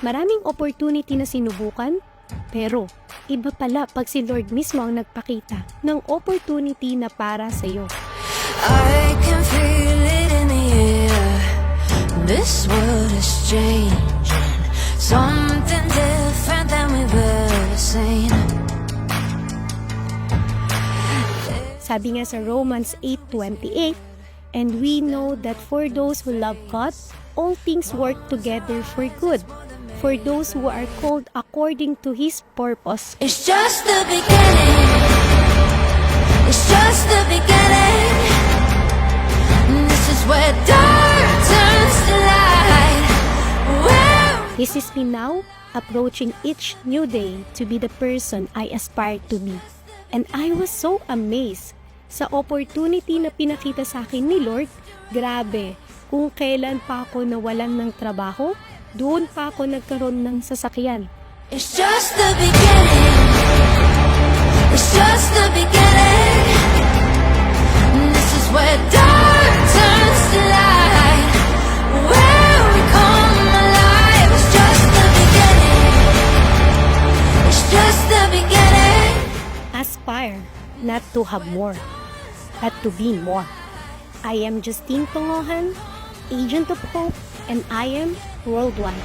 Maraming opportunity na sinubukan, pero iba pala pag si Lord mismo ang nagpakita ng opportunity na para sa'yo. I can feel it in the air. This world is changing. Something different than we've ever seen. Sabi nga sa Romans 8:28, and we know that for those who love God, all things work together for good, for those who are called according to His purpose. It's just the beginning. It's just the beginning. This is where dark turns to light. This is me now, approaching each new day to be the person I aspire to be. And I was so amazed sa opportunity na pinakita sa akin ni Lord. Grabe, kung kailan pa ako nawalan ng trabaho, doon pa ako nagkaroon ng sasakyan. It's just the beginning. It's just the beginning. This is where dark turns to light. Where we come alive. It's just the beginning. It's just the beginning. Aspire not to have more, but to be more. I am Justine Tongohan, Agent of Hope, and I am worldwide.